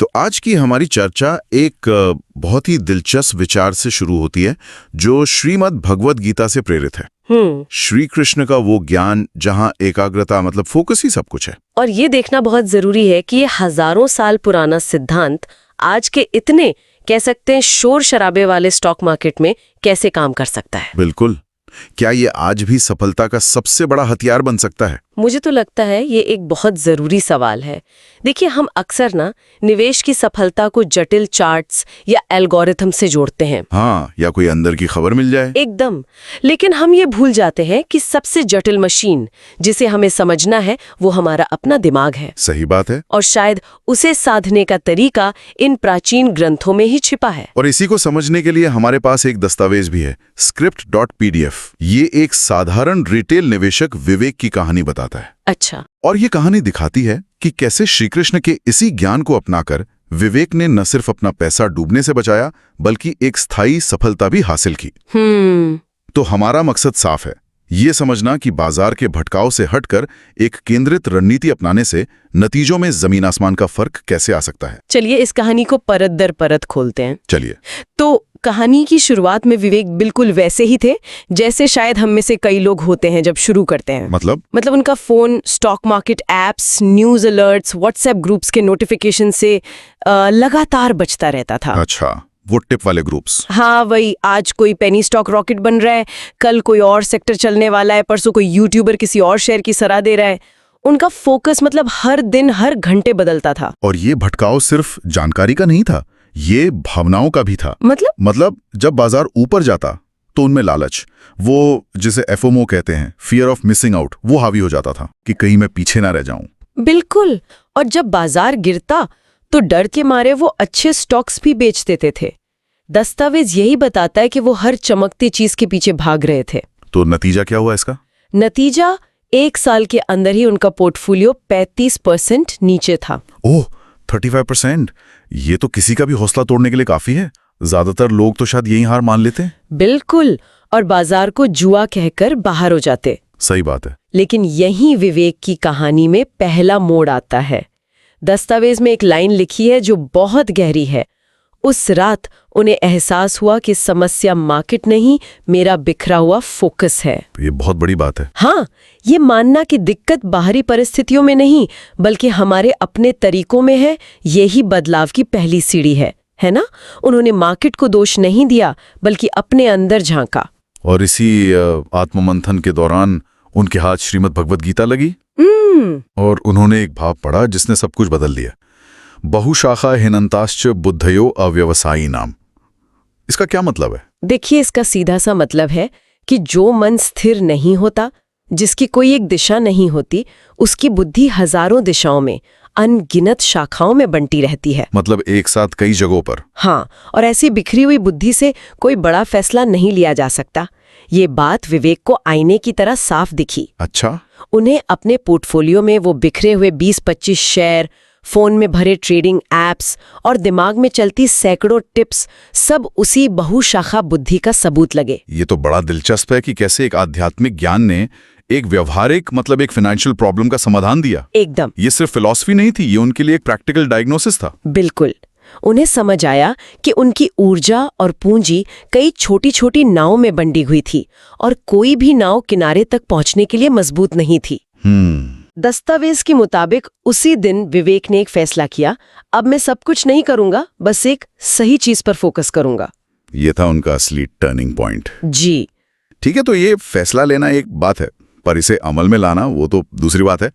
तो आज की हमारी चर्चा एक बहुत ही दिलचस्प विचार से शुरू होती है जो श्रीमद् भगवद गीता से प्रेरित है। श्री कृष्ण का वो ज्ञान जहां एकाग्रता मतलब फोकस ही सब कुछ है। और ये देखना बहुत जरूरी है कि ये हजारों साल पुराना सिद्धांत आज के इतने कह सकते हैं शोर शराबे वाले स्टॉक मार्केट में कैसे काम कर सकता है। बिल्कुल। क्या ये आज भी सफलता का सबसे बड़ा हथियार बन सकता है? मुझे तो लगता है ये एक बहुत जरूरी सवाल है। देखिए, हम अक्सर ना निवेश की सफलता को जटिल चार्ट्स या एल्गोरिथम से जोड़ते हैं। हाँ, या कोई अंदर की खबर मिल जाए। एकदम। लेकिन हम ये भूल जाते हैं कि सबसे जटिल मशीन जिसे हमें समझना है वो हमारा अपना दिमाग है। सही बात है। और शायद उसे साधने का तरीका इन प्राचीन ग्रंथों में ही छिपा है। और इसी को समझने के लिए हमारे पास एक दस्तावेज भी है, script.pdf। ये एक साधारण रिटेल निवेशक विवेक की कहानी बताता है। अच्छा। और ये कहानी दिखाती है कि कैसे श्री कृष्ण के इसी ज्ञान को अपनाकर विवेक ने न सिर्फ अपना पैसा डूबने से बचाया बल्कि एक स्थायी सफलता भी हासिल की। तो हमारा मकसद साफ है, ये समझना कि बाजार के भटकाव से हटकर एक केंद्रित रणनीति अपनाने से नतीजों में जमीन आसमान का फर्क कैसे आ सकता है। चलिए इस कहानी को परत दर परत खोलते हैं। चलिए। तो कहानी की शुरुआत में विवेक बिल्कुल वैसे ही थे जैसे शायद हम में से कई लोग होते हैं जब शुरू करते हैं। मतलब उनका phone stock market apps, news alerts, WhatsApp groups के नोटिफिकेशन से लगातार बजता रहता था। अच्छा, वो टिप वाले ग्रुप्स। हाँ वही, आज कोई पेनी स्टॉक रॉकेट बन रहा है, कल कोई और सेक्टर चलने वाला है, परसों कोई यूट्यूबर किसी और शेयर की सलाह दे रहा है। उनका फोकस मतलब हर दिन हर घंटे बदलता था। और ये भटकाव सिर्फ जानकारी का नहीं था, ये भावनाओं का भी था। मतलब जब बाजार ऊपर जाता तो उनमें लालच, वो जिसे एफओमो कहते हैं, फियर ऑफ मिसिंग आउट, वो हावी हो जाता था कि कहीं मैं पीछे ना रह जाऊं। बिल्कुल। और जब बाजार गिरता तो डर के मारे वो अच्छे स्टॉक्स भी बेच देते थे। दस्तावेज यही बताता है कि वो हर चमकती चीज के पीछे भाग रहे थे। तो नतीजा क्या हुआ इसका? नतीजा, 1 साल के अंदर ही उनका पोर्टफोलियो 35% नीचे था। ओह, 35%! ये तो किसी का भी हौसला तोड़ने के लिए काफी है। ज्यादातर लोग तो शायद यही हार मान लेते। बिल्कुल। और बाजार को जुआ कहकर बाहर हो जाते। सही बात है। लेकिन यही विवेक की कहानी में पहला मोड़ आता है। दस्तावेज में एक लाइन लिखी है जो बहुत गहरी है। उस रात उन्हें एहसास हुआ कि समस्या मार्केट नहीं, मेरा बिखरा हुआ फोकस है। ये बहुत बड़ी बात है। हाँ, ये मानना कि दिक्कत बाहरी परिस्थितियों में नहीं बल्कि हमारे अपने तरीकों में है, यही बदलाव की पहली सीढ़ी है ना? उन्होंने मार्केट को दोष नहीं दिया बल्कि अपने अंदर झांका। और इसी आत्ममंथन के दौरान उनके हाथ श्रीमद् भगवद गीता लगी और उन्होंने एक भाव पढ़ा जिसने सब कुछ बदल दिया। बहुशाखा हिनंताश्च बुद्धयो अव्यवसायी नाम। इसका क्या मतलब है? देखिए, इसका सीधा सा मतलब है कि जो मन स्थिर नहीं होता, जिसकी कोई एक दिशा नहीं होती, उसकी बुद्धि हजारों दिशाओं में, अनगिनत शाखाओं में बंटी रहती है। मतलब एक साथ कई जगहों पर। हाँ, और ऐसी बिखरी हुई बुद्धि से कोई बड़ा फैसला नहीं लिया जा सकता। ये बात विवेक को आईने की तरह साफ दिखी। अच्छा। उन्हें अपने पोर्टफोलियो में वो बिखरे हुए 20-25 शेयर, फोन में भरे ट्रेडिंग एप्स और दिमाग में चलती सैकड़ों टिप्स सब उसी बहुशाखा बुद्धि का सबूत लगे। ये तो बड़ा दिलचस्प है कि कैसे एक आध्यात्मिक ज्ञान ने एक व्यवहारिक मतलब एक फाइनेंशियल प्रॉब्लम का समाधान दिया। एकदम। ये सिर्फ फिलॉसफी नहीं थी, ये उनके लिए एक प्रैक्टिकल डायग्नोसिस था। बिल्कुल। उन्हें समझ आया कि उनकी ऊर्जा और पूंजी कई छोटी छोटी नावों में बंटी हुई थी और कोई भी नाव किनारे तक पहुंचने के लिए मजबूत नहीं थी। दस्तावेज के मुताबिक उसी दिन विवेक ने एक फैसला किया, अब मैं सब कुछ नहीं करूंगा, बस एक सही चीज पर फोकस करूंगा। ये था उनका असली टर्निंग पॉइंट। जी ठीक है, तो ये फैसला लेना एक बात है, पर इसे अमल में लाना वो तो दूसरी बात है।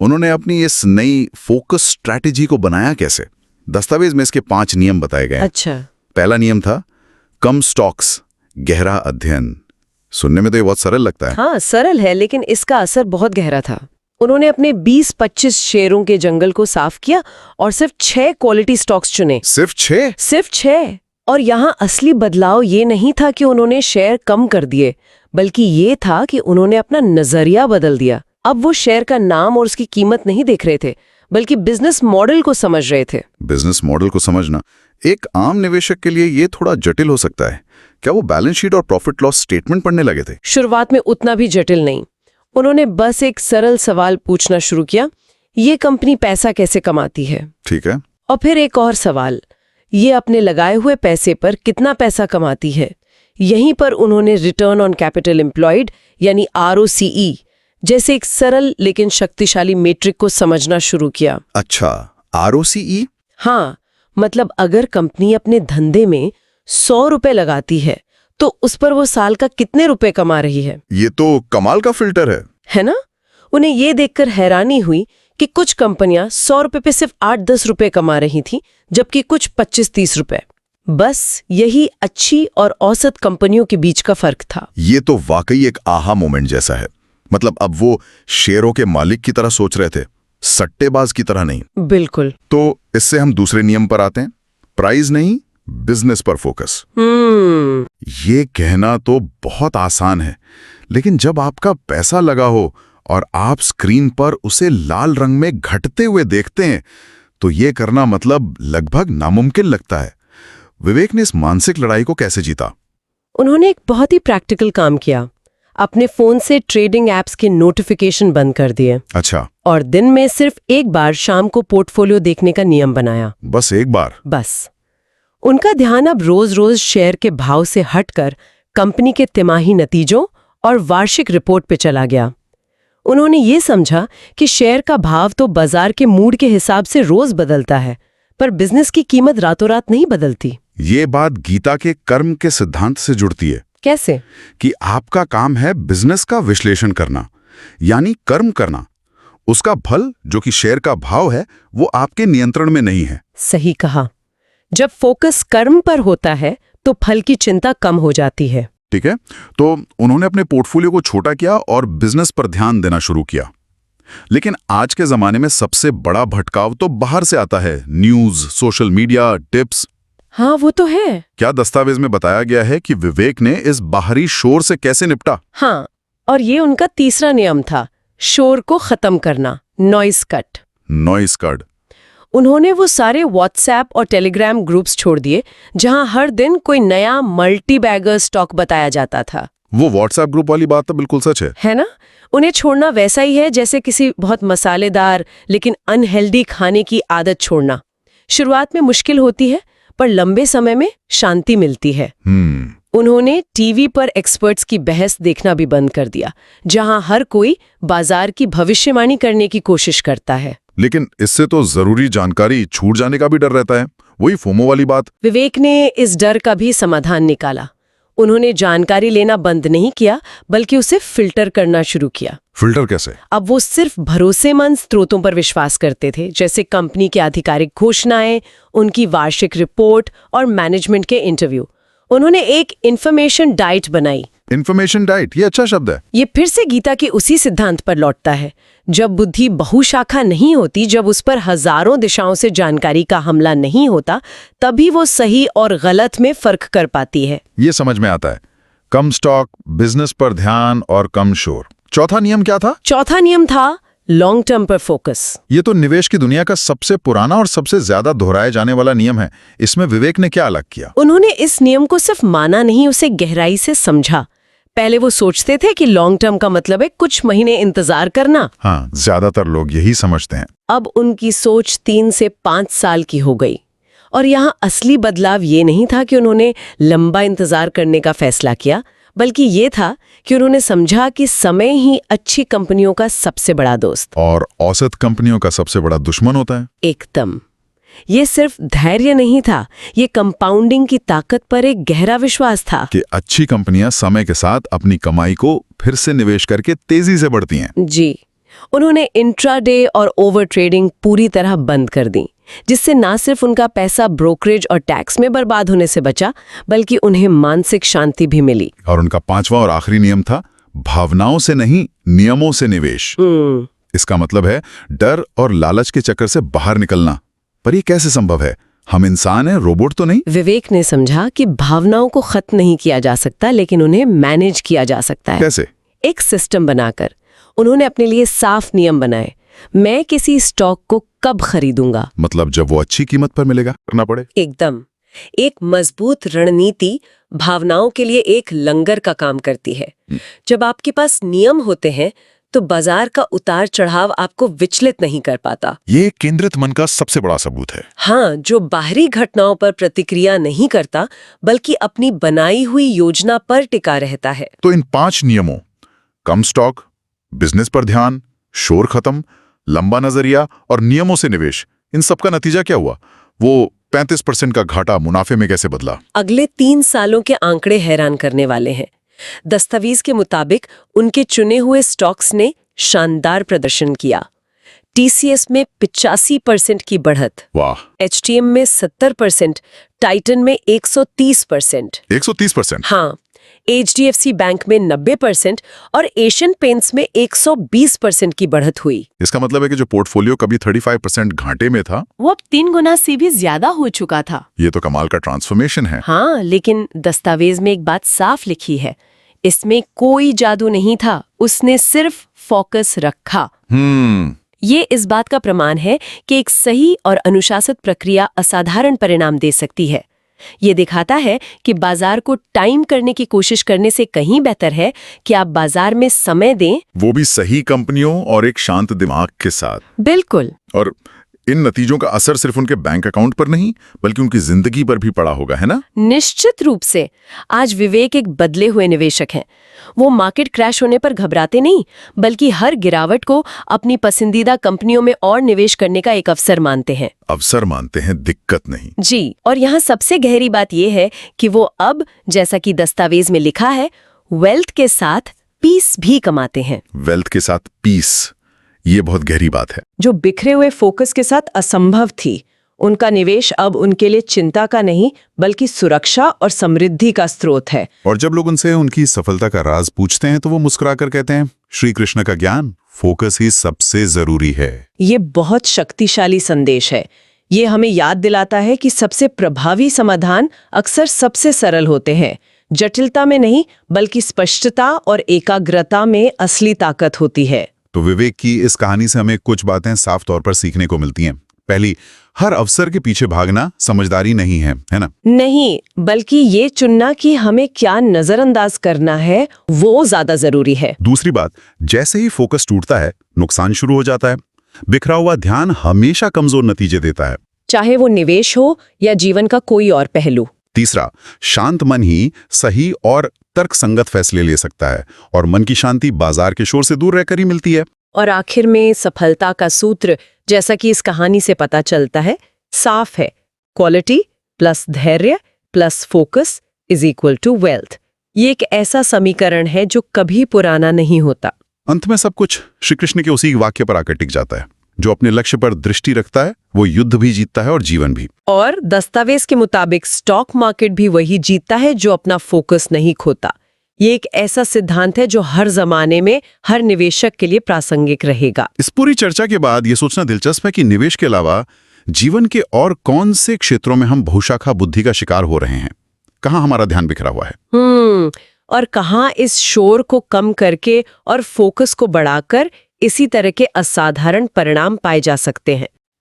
उन्होंने अपनी इस नई फोकस स्ट्रैटेजी को बनाया कैसे? दस्तावेज में इसके 5 नियम बताए गए। अच्छा। पहला नियम था कम स्टॉक्स, गहरा अध्ययन। सुनने में तो ये बहुत सरल लगता है। हाँ, सरल है, लेकिन इसका असर बहुत गहरा था। उन्होंने अपने 20-25 शेयरों के जंगल को साफ किया और सिर्फ 6 क्वालिटी स्टॉक्स चुने। सिर्फ 6? सिर्फ 6। और यहाँ असली बदलाव ये नहीं था कि उन्होंने शेयर कम कर दिए, बल्कि ये था कि उन्होंने अपना नजरिया बदल दिया। अब वो शेयर का नाम और उसकी कीमत नहीं देख रहे थे, बल्कि बिजनेस मॉडल को समझ रहे थे। बिजनेस मॉडल को समझना एक आम निवेशक के लिए ये थोड़ा जटिल हो सकता है। क्या वो बैलेंस शीट और प्रॉफिट लॉस स्टेटमेंट पढ़ने लगे थे? शुरुआत में उतना भी जटिल नहीं। उन्होंने बस एक सरल सवाल पूछना शुरू किया, ये कंपनी पैसा कैसे कमाती है? ठीक है। और फिर एक और सवाल, ये अपने लगाए हुए पैसे पर कितना पैसा कमाती है। यहीं पर उन्होंने रिटर्न ऑन कैपिटल एम्प्लॉयड यानी ROCE जैसे एक सरल लेकिन शक्तिशाली मेट्रिक को समझना शुरू किया। अच्छा, ROCE? हाँ, मतलब अगर कंपनी अपने धंधे में 100 रुपए लगाती है तो उस पर वो साल का कितने रुपए कमा रही है। ये तो कमाल का फिल्टर है ना? उन्हें ये देखकर हैरानी हुई कि कुछ कंपनियां 100 रुपए पे सिर्फ 8-10 रुपए कमा रही थीं, जबकि कुछ 25-30 रुपए। बस यही अच्छी और औसत कंपनियों के बीच का फर्क था। ये तो वाकई एक आहा मोमेंट जैसा है। मतलब अब वो शेयरों के मालिक की तरह सोच रहे थे, सट्टेबाज की तरह नहीं। बिल्कुल। तो इससे हम दूसरे नियम पर आते हैं, प्राइस नहीं, बिजनेस पर फोकस। ये कहना तो बहुत आसान है, लेकिन जब आपका पैसा लगा हो और आप स्क्रीन पर उसे लाल रंग में घटते हुए देखते हैं, तो ये करना मतलब लगभग नामुमकिन लगता है। विवेक ने इस मानसिक लड़ाई को कैसे जीता? उन्होंने एक बहुत ही प्रैक्टिकल काम किया। अपने फोन से ट्रेडिंग एप्स के नोटिफिकेशन बंद कर दिए। अच्छा। और दिन में सिर्फ एक बार शाम को पोर्टफोलियो देखने का नियम बनाया। बस एक बार? बस। उनका ध्यान अब रोज-रोज शेयर के भाव से हटकर कंपनी के तिमाही नतीजों और वार्षिक रिपोर्ट पे चला गया। उन्होंने ये समझा कि शेयर का भाव तो बाजार के मूड के हिसाब से रोज बदलता है, पर बिजनेस की कीमत रातों रात नहीं बदलती। ये बात गीता के कर्म के सिद्धांत से जुड़ती है। कैसे? कि आपका काम है बिजनेस का विश्लेषण करना, यानी कर्म करना। उसका फल, जो कि शेयर का भाव है, वो आपके नियंत्रण में नहीं है। सही कहा। जब फोकस कर्म पर होता है तो फल की चिंता कम हो जाती है। ठीक है, तो उन्होंने अपने पोर्टफोलियो को छोटा किया और बिजनेस पर ध्यान देना शुरू किया। लेकिन आज के जमाने में सबसे बड़ा भटकाव तो बाहर से आता है, न्यूज, सोशल मीडिया, टिप्स। हाँ, वो तो है। क्या दस्तावेज में बताया गया है कि विवेक ने इस बाहरी शोर से कैसे निपटा? हाँ, और ये उनका तीसरा नियम था, शोर को खत्म करना, नॉइस कट। Noise cut. उन्होंने वो सारे व्हाट्सएप और टेलीग्राम ग्रुप्स छोड़ दिए जहां हर दिन कोई नया मल्टी बैगर स्टॉक बताया जाता था। वो व्हाट्सएप ग्रुप वाली बात तो बिल्कुल सच है ना? उन्हें छोड़ना वैसा ही है जैसे किसी बहुत मसालेदार लेकिन अनहेल्दी खाने की आदत छोड़ना। शुरुआत में मुश्किल होती है, पर लंबे समय में शांति मिलती है। उन्होंने टीवी पर एक्सपर्ट्स की बहस देखना भी बंद कर दिया, जहां हर कोई बाजार की भविष्यवाणी करने की कोशिश करता है। लेकिन इससे तो जरूरी जानकारी छूट जाने का भी डर रहता है, वही फोमो वाली बात। विवेक ने इस डर का भी समाधान निकाला। उन्होंने जानकारी लेना बंद नहीं किया, बल्कि उसे फिल्टर करना शुरू किया। फिल्टर कैसे? अब वो सिर्फ भरोसेमंद स्रोतों पर विश्वास करते थे, जैसे कंपनी की आधिकारिक घोषणाएं, उनकी वार्षिक रिपोर्ट और मैनेजमेंट के इंटरव्यू। उन्होंने एक इन्फॉर्मेशन डाइट बनाई। इन्फॉर्मेशन डाइट, ये अच्छा शब्द है। ये फिर से गीता के उसी सिद्धांत पर लौटता है। जब बुद्धि बहुशाखा नहीं होती, जब उस पर हजारों दिशाओं से जानकारी का हमला नहीं होता, तभी वो सही और गलत में फर्क कर पाती है। ये समझ में आता है। कम स्टॉक, बिजनेस पर ध्यान और कम शोर। चौथा नियम क्या था? चौथा नियम था लॉन्ग टर्म पर फोकस। ये तो निवेश की दुनिया का सबसे पुराना और सबसे ज्यादा दोहराए जाने वाला नियम है। इसमें विवेक ने क्या अलग किया? उन्होंने इस नियम को सिर्फ माना नहीं, उसे गहराई से समझा। पहले वो सोचते थे कि लॉन्ग टर्म का मतलब है कुछ महीने इंतजार करना। हाँ, ज्यादातर लोग यही समझते हैं। अब उनकी सोच 3 से 5 साल की हो गई। और यहाँ असली बदलाव ये नहीं था कि उन्होंने लंबा इंतजार करने का फैसला किया, बल्कि ये था कि उन्होंने समझा कि समय ही अच्छी कंपनियों का सबसे बड़ा दोस्त और औसत कंपनियों का सबसे बड़ा दुश्मन होता है। एकदम। ये सिर्फ धैर्य नहीं था, ये कंपाउंडिंग की ताकत पर एक गहरा विश्वास था कि अच्छी कंपनियां समय के साथ अपनी कमाई को फिर से निवेश करके तेजी से बढ़ती हैं। जी। उन्होंने इंट्राडे और ओवर ट्रेडिंग पूरी तरह बंद कर दी, जिससे ना सिर्फ उनका पैसा ब्रोकरेज और टैक्स में बर्बाद होने से बचा, बल्कि उन्हें मानसिक शांति भी मिली। और उनका पांचवा और आखिरी नियम था भावनाओं से नहीं, नियमों से निवेश। इसका मतलब है डर और लालच के चक्कर से बाहर निकलना। पर ये कैसे संभव है? हम इंसान हैं, रोबोट तो नहीं। विवेक ने समझा कि भावनाओं को खत्म नहीं किया जा सकता, लेकिन उन्हें मैनेज किया जा सकता है। कैसे? एक सिस्टम बनाकर। उन्होंने अपने लिए साफ नियम बनाए। मैं किसी स्टॉक को कब खरीदूंगा, मतलब जब वो अच्छी कीमत पर मिलेगा, करना पड़े। एकदम। एक मजबूत रणनीति भावनाओं के लिए एक लंगर का काम करती है। जब आपके पास नियम होते हैं तो बाजार का उतार चढ़ाव आपको विचलित नहीं कर पाता। ये केंद्रित मन का सबसे बड़ा सबूत है। हाँ, जो बाहरी घटनाओं पर प्रतिक्रिया नहीं करता बल्कि अपनी बनाई हुई योजना पर टिका रहता है। तो इन 5 नियमों, कम स्टॉक, बिजनेस पर ध्यान, शोर खत्म, लंबा नजरिया और नियमों से निवेश, इन सब का नतीजा क्या हुआ? वो 35% का घाटा मुनाफे में कैसे बदला? अगले 3 सालों के आंकड़े हैरान करने वाले हैं। दस्तावेज के मुताबिक उनके चुने हुए स्टॉक्स ने शानदार प्रदर्शन किया। टीसीएस में 85% की बढ़त, वाह, एचटीएम में 70%, टाइटन में 130%। 130%? हाँ, एचडीएफसी बैंक में 90% और एशियन पेंट्स में 120% की बढ़त हुई। इसका मतलब है कि जो पोर्टफोलियो कभी 35% घाटे में था, वो अब 3 गुना से भी ज्यादा हो चुका था। ये तो कमाल का ट्रांसफॉर्मेशन है। हाँ, लेकिन दस्तावेज में एक बात साफ लिखी है, इसमें कोई जादू नहीं था, उसने सिर्फ फोकस रखा। ये इस बात का प्रमाण है कि एक सही और अनुशासित प्रक्रिया असाधारण परिणाम दे सकती है। ये दिखाता है कि बाजार को टाइम करने की कोशिश करने से कहीं बेहतर है कि आप बाजार में समय दें, वो भी सही कंपनियों और एक शांत दिमाग के साथ। बिल्कुल। और इन नतीजों का असर सिर्फ उनके बैंक अकाउंट पर नहीं बल्कि उनकी जिंदगी पर भी पड़ा होगा, है ना? निश्चित रूप से। आज विवेक एक बदले हुए निवेशक हैं। वो मार्केट क्रैश होने पर घबराते नहीं, बल्कि हर गिरावट को अपनी पसंदीदा कंपनियों में और निवेश करने का एक अवसर मानते हैं। अवसर मानते हैं, दिक्कत नहीं। जी, और यहाँ सबसे गहरी बात यह है कि वो अब, जैसा कि दस्तावेज में लिखा है, वेल्थ के साथ पीस भी कमाते हैं। वेल्थ के साथ पीस, ये बहुत गहरी बात है। जो बिखरे हुए फोकस के साथ असंभव थी, उनका निवेश अब उनके लिए चिंता का नहीं बल्कि सुरक्षा और समृद्धि का स्रोत है। और जब लोग उनसे उनकी सफलता का राज पूछते हैं तो वो मुस्कुराकर कहते हैं, श्री कृष्ण का ज्ञान, फोकस ही सबसे जरूरी है। ये बहुत शक्तिशाली संदेश है। ये हमें याद दिलाता है कि सबसे प्रभावी समाधान अक्सर सबसे सरल होते हैं। जटिलता में नहीं बल्कि स्पष्टता और एकाग्रता में असली ताकत होती है। तो विवेक की इस कहानी से हमें कुछ बातें साफ तौर पर सीखने को मिलती हैं। पहली, हर अवसर के पीछे भागना समझदारी नहीं है, है ना? नहीं, बल्कि ये चुनना कि हमें क्या नजरअंदाज करना है, वो ज्यादा जरूरी है। दूसरी बात, जैसे ही फोकस टूटता है, नुकसान शुरू हो जाता है। बिखरा हुआ ध्यान हमेशा कमजोर नतीजे देता है, चाहे वो निवेश हो या जीवन का कोई और पहलू। तीसरा, शांत मन ही सही और तर्कसंगत फैसले ले सकता है और मन की शांति बाजार के शोर से दूर रहकर ही मिलती है। और आखिर में सफलता का सूत्र, जैसा कि इस कहानी से पता चलता है, साफ है। क्वालिटी प्लस धैर्य plus focus is equal to wealth. ये एक ऐसा समीकरण है जो कभी पुराना नहीं होता। अंत में सब कुछ श्री कृष्ण के उसी वाक्य पर आकर टिक जाता है, जो अपने लक्ष्य पर दृष्टि रखता है वो युद्ध भी जीतता है और जीवन भी। और दस्तावेज के मुताबिक स्टॉक मार्केट भी वही जीतता है जो अपना फोकस नहीं खोता। ये एक ऐसा सिद्धांत है जो हर जमाने में हर निवेशक के लिए प्रासंगिक रहेगा। इस पूरी चर्चा के बाद ये सोचना दिलचस्प है कि निवेश के अलावा जीवन के और कौन से क्षेत्रों में हम बहुशाखा बुद्धि का शिकार हो रहे हैं, कहाँ हमारा ध्यान बिखरा हुआ है। और कहाँ इस शोर को कम करके और फोकस को बढ़ाकर इसी तरह के असाधारण परिणाम पाए जा सकते हैं।